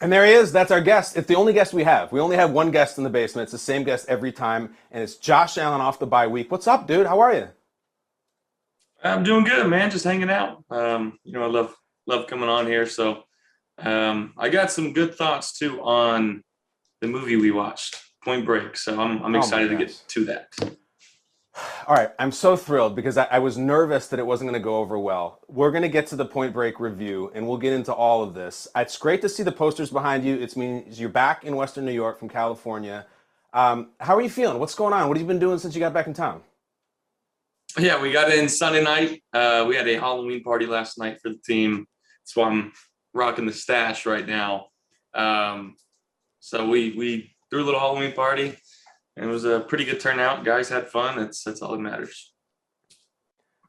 And there he is. That's our guest. It's the only guest we have. We only have one guest in the basement. It's the same guest every time, and it's Josh Allen off the bye week. What's up, dude? How are you? I'm doing good, man. Just hanging out. I love coming on here. So I got some good thoughts too on the movie we watched, Point Break. So I'm Oh my excited to gosh. get to that. All right, I'm so thrilled because I was nervous that it wasn't going to go over well. We're going to get to the Point Break review, and we'll get into all of this. It's great to see the posters behind you. It means you're back in Western New York from California. How are you feeling? What's going on? What have you been doing since you got back in town? Yeah, we got in Sunday night. We had a Halloween party last night for the team. That's why I'm rocking the stash right now. Um, so we threw a little Halloween party, and it was a pretty good turnout. Guys had fun. That's all that matters.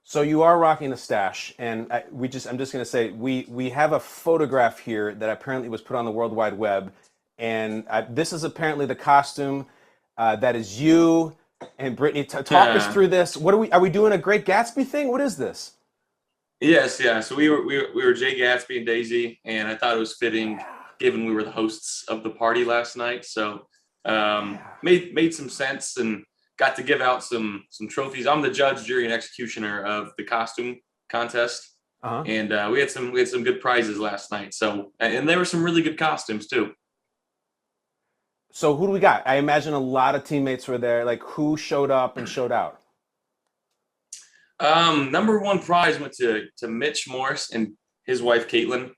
So you are rocking the stash, and I'm just going to say we have a photograph here that apparently was put on the World Wide Web, and this is apparently the costume that is you and Brittany. Talk us Uh, through this. What are we doing a Great Gatsby thing? What is this? Yes, yeah. So we were Jay Gatsby and Daisy, and I thought it was fitting Yeah, given we were the hosts of the party last night. So yeah. made some sense and got to give out some trophies. I'm the judge, jury, and executioner of the costume contest, Uh-huh. and we had some good prizes last night. So and there were some really good costumes too. So who do we got? I imagine a lot of teammates were there. Like who showed up and showed out? Number one prize went to Mitch Morris and his wife Caitlin.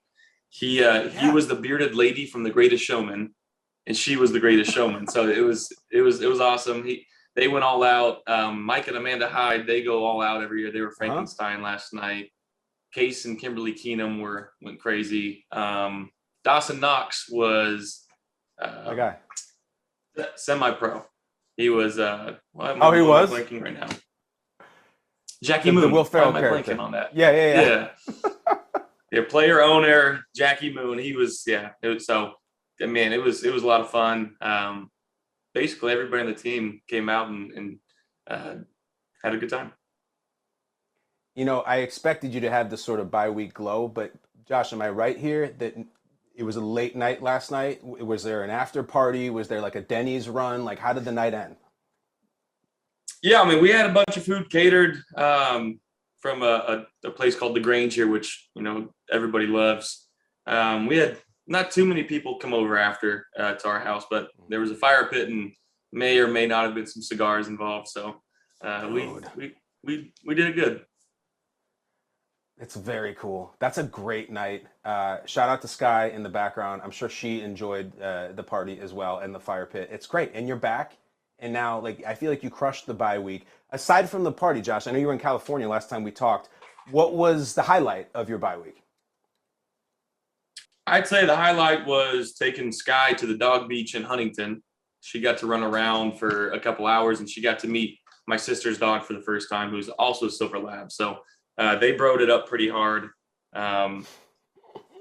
He Yeah. was the bearded lady from The Greatest Showman, and she was the Greatest Showman. So it was awesome. They went all out. Mike and Amanda Hyde, they go all out every year. They were Uh-huh. Frankenstein last night. Case and Kimberly Keenum went crazy. Dawson Knox was My uh, guy. semi-pro. He was why am I, Oh, he why am I was blanking right now? Jackie the Will Moon. Why Ferrell am I blanking character. on that? Yeah, yeah, yeah. Yeah, yeah. Player owner Jackie Moon. He was so I mean it was a lot of fun. Basically everybody on the team came out and uh, had a good time. You know, I expected you to have this sort of bi-week glow, but Josh, am I right here that it was a late night last night? Was there an after party? Was there like a Denny's run? Like, how did the night end? Yeah, I mean we had a bunch of food catered from a place called the Grange here, which everybody loves. We had not too many people come over after to our house, but there was a fire pit and may or may not have been some cigars involved. So uh, we Dude, we we did it good. it's very cool. That's a great night. Shout out to Sky in the background. I'm sure she enjoyed the party as well and the fire pit. It's great. And you're back. And now, like, I feel like you crushed the bye week. Aside from the party, Josh, I know you were in California last time we talked. What was the highlight of your bye week? I'd say the highlight was taking Sky to the dog beach in Huntington. She got to run around for a couple hours, and she got to meet my sister's dog for the first time, who's also a silver lab. So they broed it up pretty hard. Um,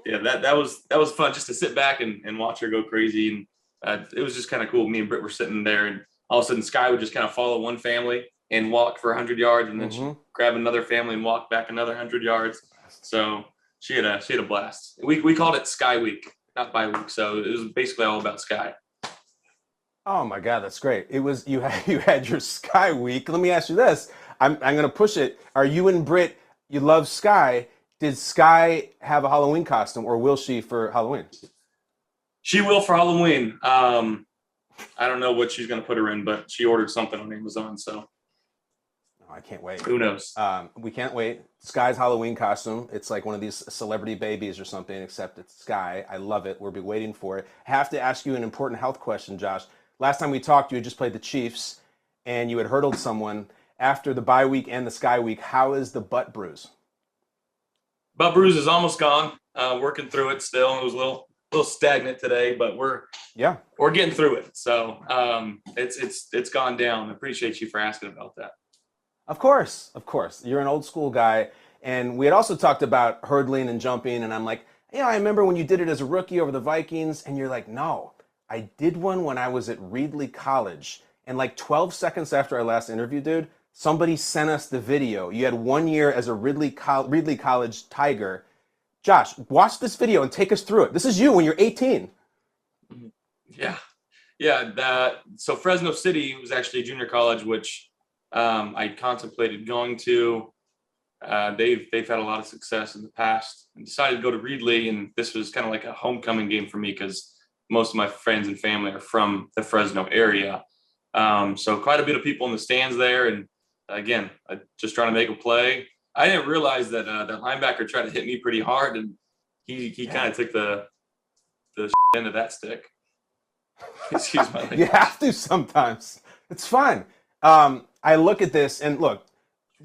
yeah, that was fun just to sit back and watch her go crazy. And it was just kind of cool. Me and Britt were sitting there, and all of a sudden Sky would just kind of follow one family and walk for 100 yards, and then she'd Mm-hmm. grab another family and walk back another 100 yards. So she had a blast. We called it Sky Week, not bye week. So it was basically all about Sky. Oh my God, that's great. It was you had your Sky week. Let me ask you this. I'm gonna push it. Are you and Britt, you love Sky? Did Sky have a Halloween costume or will she for Halloween? She will for Halloween. I don't know what she's gonna put her in, but she ordered something on Amazon. So Oh, I can't wait. who knows? We can't wait. Sky's Halloween costume. It's like one of these celebrity babies or something, except it's Sky. I love it. We'll be waiting for it. I have to ask you an important health question, Josh. Last time we talked, you had just played the Chiefs and you had hurdled someone. After the bye week and the Sky week, how is the butt bruise? Butt bruise is almost gone. Working through it still. It was a little stagnant today, but Yeah. we're getting through it. So it's gone down. I appreciate you for asking about that. Of course, of course. You're an old school guy. And we had also talked about hurdling and jumping. And I'm like, yeah, I remember when you did it as a rookie over the Vikings. And you're like, no, I did one when I was at Reedley College. And like 12 seconds after our last interview, dude, somebody sent us the video. You had 1 year as a Reedley College Tiger. Josh, watch this video and take us through it. This is you when you're 18. Yeah. Yeah. So Fresno City was actually a junior college, which I contemplated going to. They've had a lot of success in the past, and decided to go to Reedley, and this was kind of like a homecoming game for me because most of my friends and family are from the Fresno area. So quite a bit of people in the stands there, and again, just trying to make a play. I didn't realize that that linebacker tried to hit me pretty hard, and he kind of took the end of that stick. Excuse my language. You have to sometimes. It's fine. I look at this and look,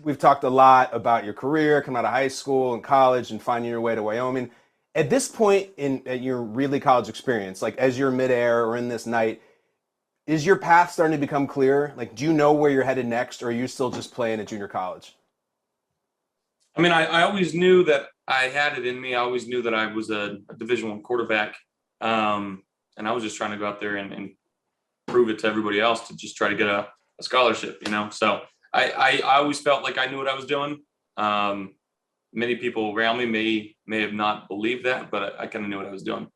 we've talked a lot about your career, coming out of high school and college and finding your way to Wyoming. At this point in your really college experience, like as you're midair or in this night, is your path starting to become clear? Like, do you know where you're headed next, or are you still just playing at junior college? I mean, I always knew that I had it in me. I always knew that I was a Division I quarterback, and I was just trying to go out there and prove it to everybody else to just try to get a scholarship, you know. So I always felt like I knew what I was doing. Many people around me may have not believed that, but I kind of knew what I was doing.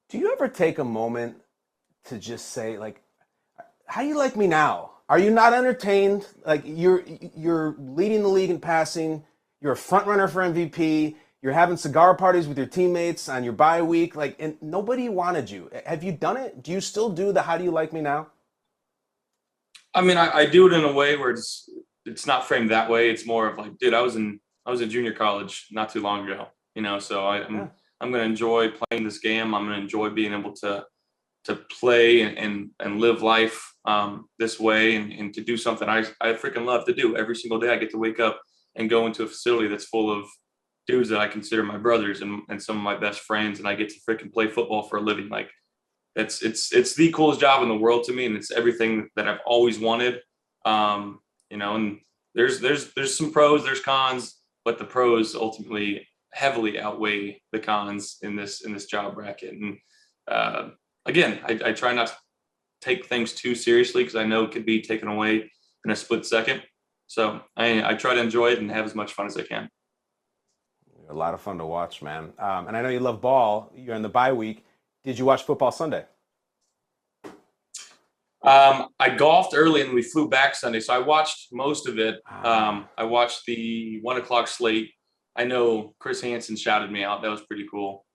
Do you ever take a moment to just say, like, how do you like me now? Are you not entertained? Like, you're leading the league in passing. You're a front runner for MVP. You're having cigar parties with your teammates on your bye week. Like, and nobody wanted you. Have you done it? Do you still do the "How do you like me now"? I mean, I do it in a way where it's not framed that way. It's more of like, dude, I was in junior college not too long ago, you know. So I'm going to enjoy playing this game. I'm going to enjoy being able to play and live life this way, and to do something I freaking love to do every single day. I get to wake up and go into a facility that's full of dudes that I consider my brothers and some of my best friends, and I get to freaking play football for a living. Like, it's the coolest job in the world to me, and it's everything that I've always wanted. You know, and there's some pros, there's cons, but the pros ultimately heavily outweigh the cons in this job bracket. And again, I try not to take things too seriously because I know it could be taken away in a split second. So I try to enjoy it and have as much fun as I can. A lot of fun to watch, man. And I know you love ball. You're in the bye week. Did you watch football Sunday? I golfed early and we flew back Sunday, so I watched most of it. I watched the 1 o'clock slate. I know Chris Hansen shouted me out. That was pretty cool.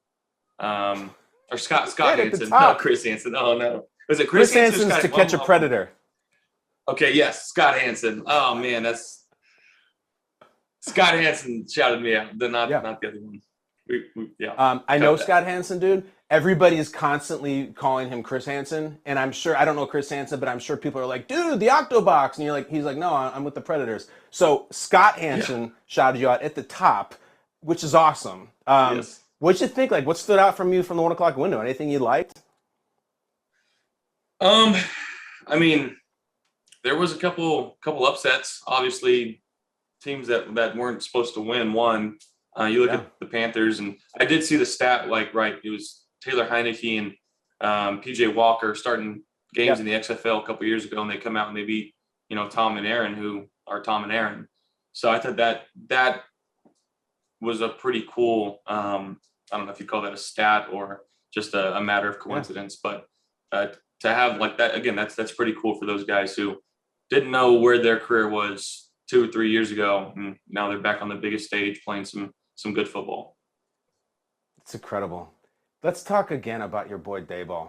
Or Scott Hansen, not Chris Hansen. Oh no, was it Chris Hansen? Hansen's To Catch a Predator. Okay, yes, Scott Hansen. Oh man, that's Scott Hansen shouted me out. Not the other one. I know Scott Hansen, dude. Everybody is constantly calling him Chris Hansen, and I'm sure I don't know Chris Hansen, but I'm sure people are like, "Dude, the Octobox," and you're like, he's like, "No, I'm with the Predators." So Scott Hansen shouted you out at the top, which is awesome. Yes. What'd you think? Like, what stood out from you from the 1 o'clock window? Anything you liked? I mean, there was a couple upsets. Obviously, teams that weren't supposed to win won. You look at the Panthers, and I did see the stat. Like, right, it was Taylor Heineke and PJ Walker starting games in the XFL a couple years ago, and they come out and they beat, you know, Tom and Aaron, who are Tom and Aaron. So I thought that was a pretty cool. I don't know if you call that a stat or just a matter of coincidence, but to have like that again, that's pretty cool for those guys who didn't know where their career was 2 or 3 years ago, and now they're back on the biggest stage playing some good football. It's incredible. Let's talk again about your boy Dayball.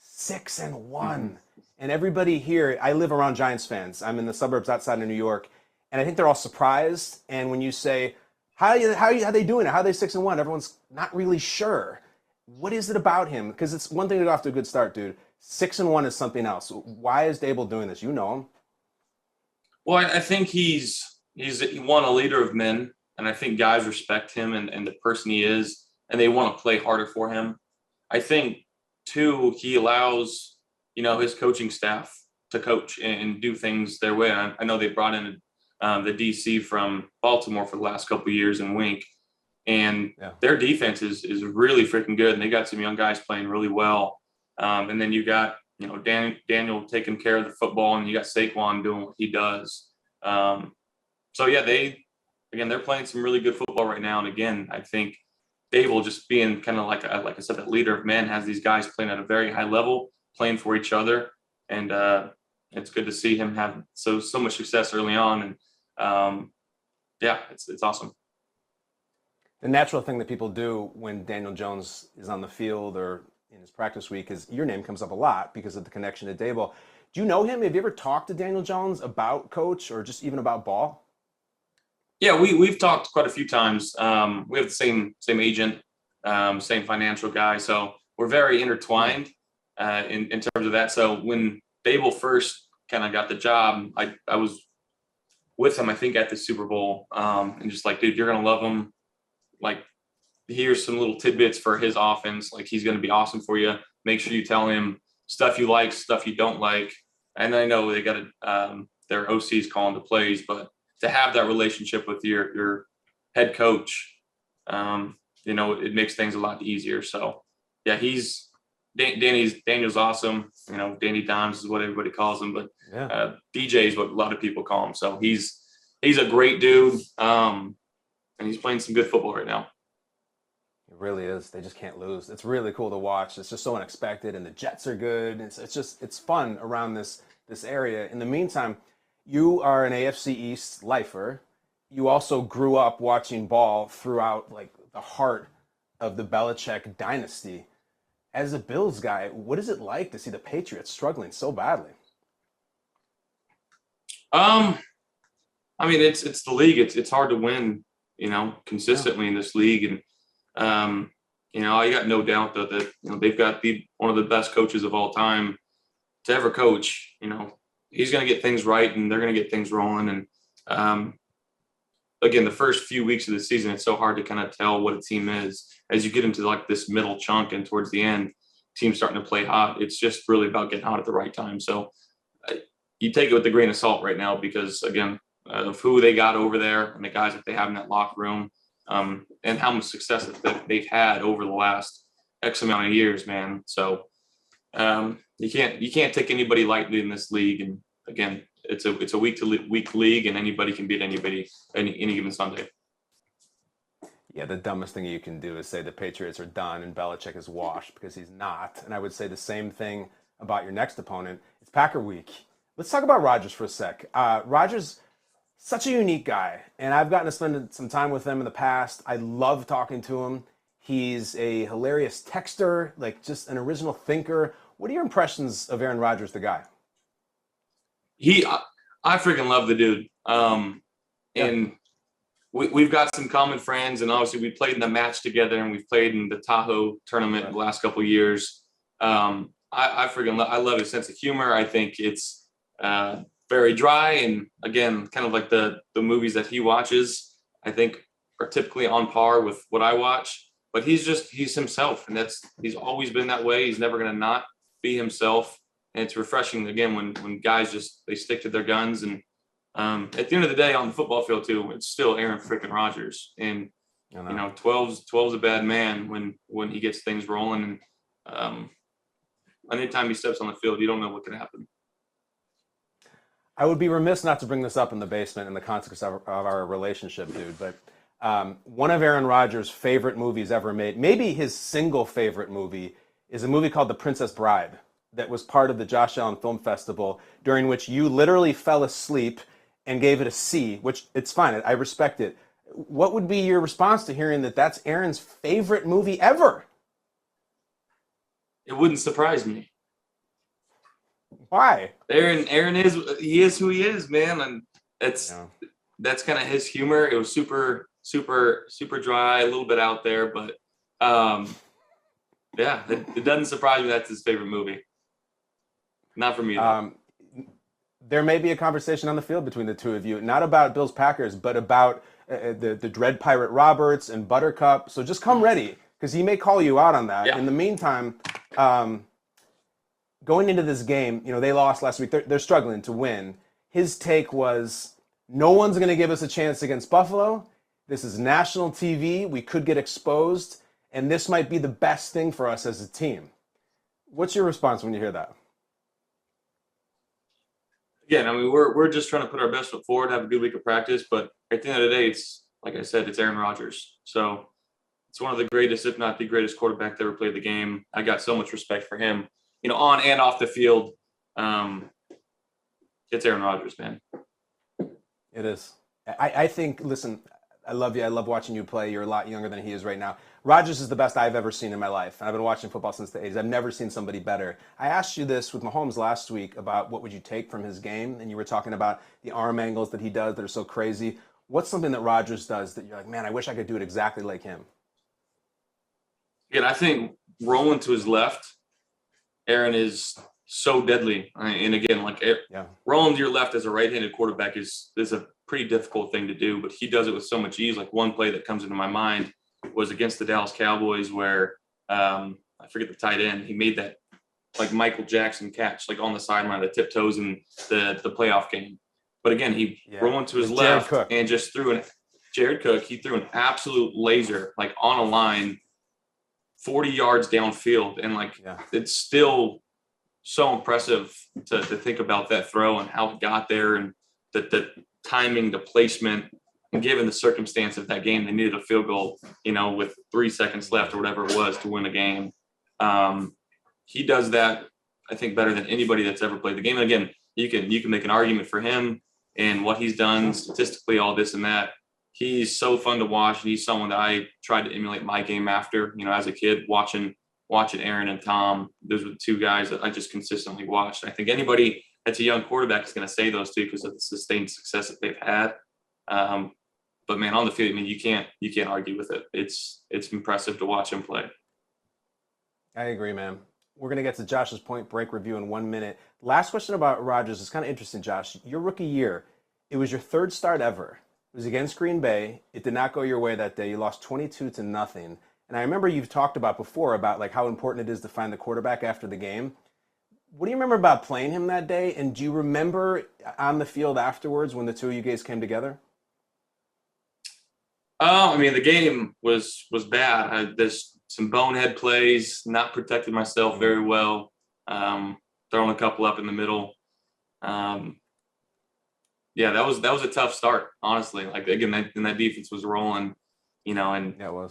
6-1. And everybody here, I live around Giants fans. I'm in the suburbs outside of New York, and I think they're all surprised. And when you say, how are they doing it? How are they 6-1? Everyone's not really sure. What is it about him? Because it's one thing to go off to a good start, dude. 6-1 is something else. Why is Dayball doing this? You know him. Well, I think he's one, a leader of men, and I think guys respect him and the person he is, and they want to play harder for him. I think, too, he allows, you know, his coaching staff to coach and do things their way. And I know they brought in the DC from Baltimore for the last couple of years in Wink, and their defense is really freaking good, and they got some young guys playing really well. And then you got, you know, Daniel taking care of the football, and you got Saquon doing what he does. So yeah, they're playing some really good football right now. And again, I think Dable just being kind of like I said, that leader of men, has these guys playing at a very high level, playing for each other, and it's good to see him have so much success early on. And yeah, it's awesome. The natural thing that people do when Daniel Jones is on the field or in his practice week is your name comes up a lot because of the connection to Dable. Do you know him? Have you ever talked to Daniel Jones about coach or just even about ball? Yeah, we've talked quite a few times. We have the same agent, same financial guy, so we're very intertwined in terms of that. So when Dable first kind of got the job, I was with him, I think, at the Super Bowl, and just like, dude, you're gonna love him. Like, here's some little tidbits for his offense. Like, he's gonna be awesome for you. Make sure you tell him stuff you like, stuff you don't like. And I know they got their OCs calling the plays, but to have that relationship with your head coach, it makes things a lot easier. So yeah, Daniel's awesome. Danny Dimes is what everybody calls him, but Yeah. DJ is what a lot of people call him. So he's a great dude, and he's playing some good football right now. It really is. They just can't lose. It's really cool to watch. It's just so unexpected, and the Jets are good. It's fun around this area. In the meantime, you are an AFC East lifer. You also grew up watching ball throughout like the heart of the Belichick dynasty. As a Bills guy, what is it like to see the Patriots struggling so badly? I mean, it's the league. It's hard to win, consistently in this league, and I got no doubt that they've got one of the best coaches of all time to ever coach. He's going to get things right, and they're going to get things rolling. And again, the first few weeks of the season, it's so hard to kind of tell what a team is. As you get into like this middle chunk and towards the end, team's starting to play hot. It's just really about getting hot at the right time. So you take it with a grain of salt right now because, again, of who they got over there and the guys that they have in that locker room, and how much success that they've had over the last X amount of years, man. So you can't take anybody lightly in this league. And again, it's a week to week league, and anybody can beat anybody any given Sunday. Yeah, the dumbest thing you can do is say the Patriots are done and Belichick is washed, because he's not. And I would say the same thing about your next opponent. It's Packer week. Let's talk about Rodgers for a sec. Rodgers, such a unique guy, and I've gotten to spend some time with him in the past. I love talking to him. He's a hilarious texter, like just an original thinker. What are your impressions of Aaron Rodgers, the guy? I freaking love the dude. And we've got some common friends, and obviously we played in the match together, and we've played in the Tahoe tournament the last couple of years. I love his sense of humor. I think it's very dry, and again, kind of like the movies that he watches, I think are typically on par with what I watch. But he's himself, and he's always been that way. He's never going to not be himself, and it's refreshing again when guys they stick to their guns. And at the end of the day, on the football field too, it's still Aaron freaking Rodgers, and 12's a bad man when he gets things rolling. And anytime he steps on the field, you don't know what can happen. I would be remiss not to bring this up in the basement in the context of our relationship, dude. But one of Aaron Rodgers' favorite movies ever made, maybe his single favorite movie, is a movie called The Princess Bride that was part of the Josh Allen Film Festival, during which you literally fell asleep and gave it a C, which it's fine. I respect it. What would be your response to hearing that that's Aaron's favorite movie ever? It wouldn't surprise me. Why? Aaron is who he is, man, and that's kind of his humor. It was super dry, a little bit out there, but it doesn't surprise me that's his favorite movie. Not for me, though. There may be a conversation on the field between the two of you, not about Bills Packers, but about the Dread Pirate Roberts and Buttercup. So just come ready, because he may call you out on that. Yeah. In the meantime, going into this game, they lost last week. They're struggling to win. His take was, no one's going to give us a chance against Buffalo. This is national TV. We could get exposed, and this might be the best thing for us as a team. What's your response when you hear that? Again, I mean, we're just trying to put our best foot forward, have a good week of practice. But at the end of the day, it's like I said, it's Aaron Rodgers. So It's one of the greatest, if not the greatest quarterback that ever played the game. I got so much respect for him, on and off the field. It's Aaron Rodgers, man. It is. I think, listen, I love you. I love watching you play. You're a lot younger than he is right now. Rodgers is the best I've ever seen in my life. And I've been watching football since the 80s. I've never seen somebody better. I asked you this with Mahomes last week about what would you take from his game. And you were talking about the arm angles that he does that are so crazy. What's something that Rodgers does that you're like, man, I wish I could do it exactly like him? Again, I think rolling to his left, Aaron is so deadly. And again, rolling to your left as a right-handed quarterback is a pretty difficult thing to do, but he does it with so much ease. Like one play that comes into my mind was against the Dallas Cowboys where I forget the tight end. He made that like Michael Jackson catch, like on the sideline, the tiptoes in the playoff game. But again, he rolling to his left and just threw Jared Cook. He threw an absolute laser, like on a line, 40 yards downfield. And it's still so impressive to think about that throw and how it got there and the timing, the placement, and given the circumstance of that game, they needed a field goal, with 3 seconds left or whatever it was to win the game. He does that, I think, better than anybody that's ever played the game. And again, you can make an argument for him and what he's done statistically, all this and that. He's so fun to watch, and he's someone that I tried to emulate my game after, as a kid, watching Aaron and Tom. Those were the two guys that I just consistently watched. I think anybody that's a young quarterback is going to say those two because of the sustained success that they've had. But man, on the field, you can't argue with it. It's impressive to watch him play. I agree, man. We're going to get to Josh's Point Break review in 1 minute. Last question about Rodgers is kind of interesting, Josh. Your rookie year, it was your third start ever. It was against Green Bay. It did not go your way that day. You lost 22-0. And I remember you've talked about before about how important it is to find the quarterback after the game. What do you remember about playing him that day? And do you remember on the field afterwards when the two of you guys came together? The game was bad. There's some bonehead plays, not protected myself very well, throwing a couple up in the middle. That was a tough start, honestly. Again, that defense was rolling, and yeah, it was.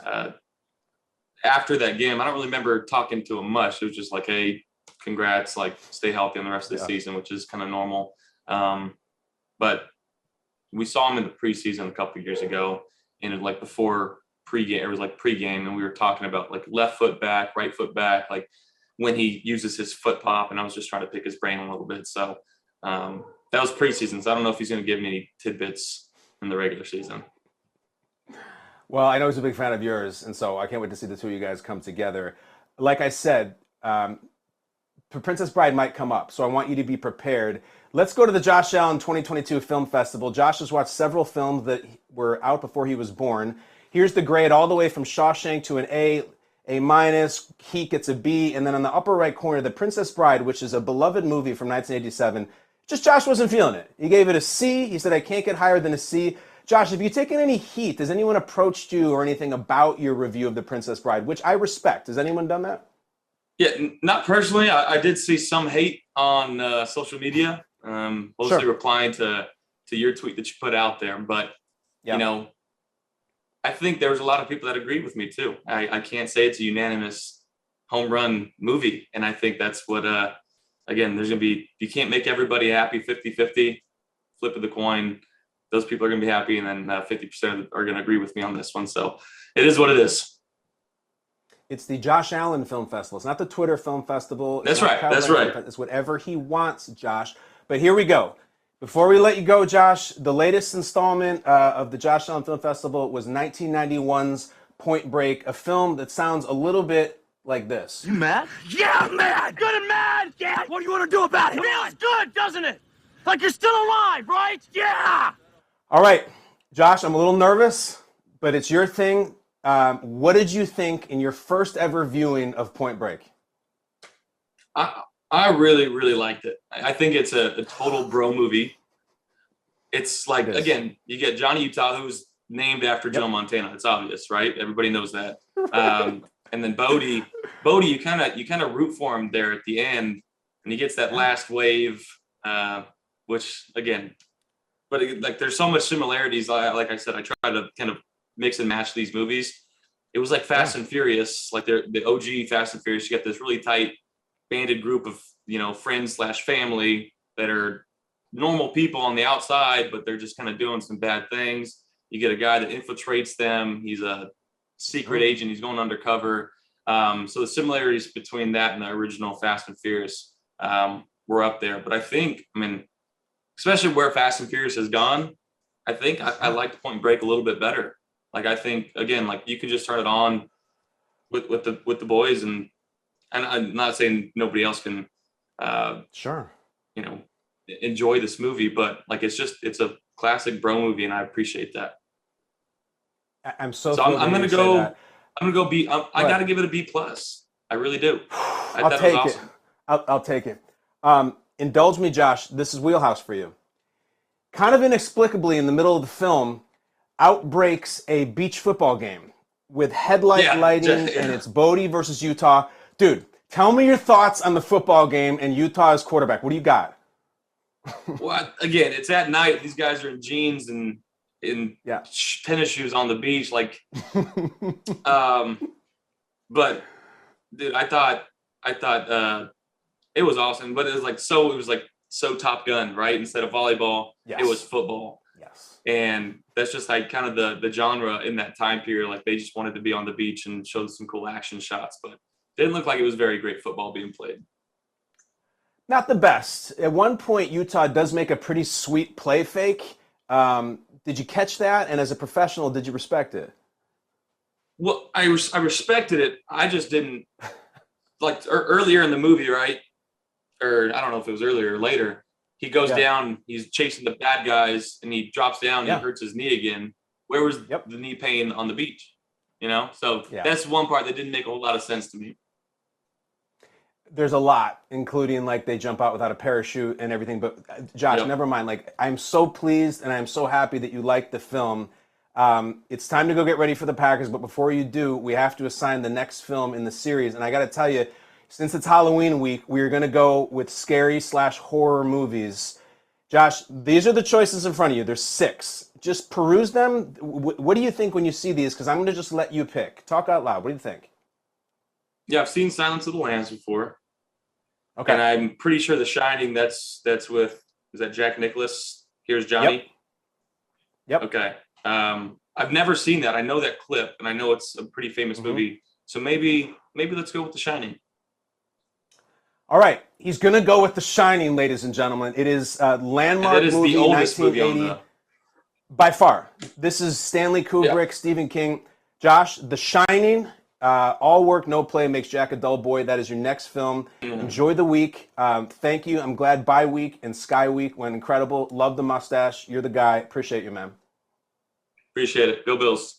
After that game, I don't really remember talking to him much. It was just like, hey, congrats, stay healthy on the rest of the season, which is kind of normal. But we saw him in the preseason a couple of years ago, and before pregame, it was pregame, and we were talking about left foot back, right foot back, when he uses his foot pop, and I was just trying to pick his brain a little bit. So that was preseason, so I don't know if he's going to give me any tidbits in the regular season. Well, I know he's a big fan of yours, and so I can't wait to see the two of you guys come together. Like I said, Princess Bride might come up, so I want you to be prepared. Let's go to the Josh Allen 2022 Film Festival. Josh has watched several films that were out before he was born. Here's the grade all the way from Shawshank to an A minus, Heat gets a B, and then on the upper right corner, The Princess Bride, which is a beloved movie from 1987. Just Josh wasn't feeling it. He gave it a C. He said, I can't get higher than a C. Josh, have you taken any heat? Has anyone approached you or anything about your review of The Princess Bride, which I respect? Has anyone done that? Yeah, not personally. I did see some hate on social media, mostly replying to your tweet that you put out there. But, I think there was a lot of people that agreed with me too. I can't say it's a unanimous home run movie. And I think that's what, again, there's going to be, you can't make everybody happy 50-50, flip of the coin. Those people are going to be happy. And then 50% are going to agree with me on this one. So it is what it is. It's the Josh Allen Film Festival. It's not the Twitter Film Festival. That's right. That's right. It's whatever he wants, Josh. But here we go. Before we let you go, Josh, the latest installment of the Josh Allen Film Festival was 1991's Point Break, a film that sounds a little bit like this. You mad? Yeah, I'm mad. Good and mad. Yeah. What do you want to do about it? It feels good, doesn't it? Like you're still alive, right? Yeah. All right, Josh, I'm a little nervous, but it's your thing. What did you think in your first ever viewing of Point Break? I really, really liked it. I think it's a total bro movie. It's again, you get Johnny Utah, who's named after Joe Montana. It's obvious, right? Everybody knows that. And then Bodie, you kind of root for him there at the end, and he gets that last wave, which again, but there's so much similarities. Like I said, I try to kind of mix and match these movies. it was like Fast and Furious, like the OG Fast and Furious. You get this really tight banded group of, friends / family that are normal people on the outside, but they're just kind of doing some bad things. You get a guy that infiltrates them. He's a secret agent. He's going undercover. So the similarities between that and the original Fast and Furious were up there. But I think, especially where Fast and Furious has gone, I think I like Point Break a little bit better. Like, I think, again, like, you can just turn it on with the boys, and I'm not saying nobody else can enjoy this movie, but like, it's a classic bro movie, and I appreciate that. I'm gonna go B. I gotta give it a B+. I really do. I'll take it. I'll take it. Indulge me, Josh. This is wheelhouse for you. Kind of inexplicably, in the middle of the film, out breaks a beach football game with headlight lighting, and it's Bodie versus Utah. Dude, tell me your thoughts on the football game and Utah as quarterback. What do you got? Well, again, it's at night. These guys are in jeans and in tennis shoes on the beach. Like, but dude, I thought it was awesome, but it was like so Top Gun, right? Instead of volleyball, it was football. Yes. And that's just like kind of the genre in that time period. Like, they just wanted to be on the beach and show some cool action shots, but it didn't look like it was very great football being played. Not the best. At one point, Utah does make a pretty sweet play fake. Did you catch that? And as a professional, did you respect it? Well, I respected it. I just didn't like earlier in the movie, right? Or I don't know if it was earlier or later. He goes down, he's chasing the bad guys, and he drops down and he hurts his knee again. Where was the knee pain on the beach? So that's one part that didn't make a whole lot of sense to me. There's a lot, including like they jump out without a parachute and everything. But Josh, never mind. Like, I'm so pleased and I'm so happy that you liked the film. It's time to go get ready for the Packers. But before you do, we have to assign the next film in the series. And I got to tell you, since it's Halloween week, we're going to go with scary / horror movies. Josh, these are the choices in front of you. There's 6. Just peruse them. What do you think when you see these? Because I'm going to just let you pick. Talk out loud. What do you think? Yeah, I've seen Silence of the Lambs before. Okay. And I'm pretty sure The Shining, that's with, is that Jack Nicklaus? Here's Johnny? Yep. Okay. I've never seen that. I know that clip, and I know it's a pretty famous movie. So maybe let's go with The Shining. All right. He's going to go with The Shining, ladies and gentlemen. It is a landmark movie, the oldest 1980. movie on By far. This is Stanley Kubrick, Stephen King. Josh, The Shining, all work, no play makes Jack a dull boy. That is your next film. Enjoy the week. Thank you. I'm glad Bye Week and Sky Week went incredible. Love the mustache. You're the guy. Appreciate you, man. Appreciate it. Go Bills.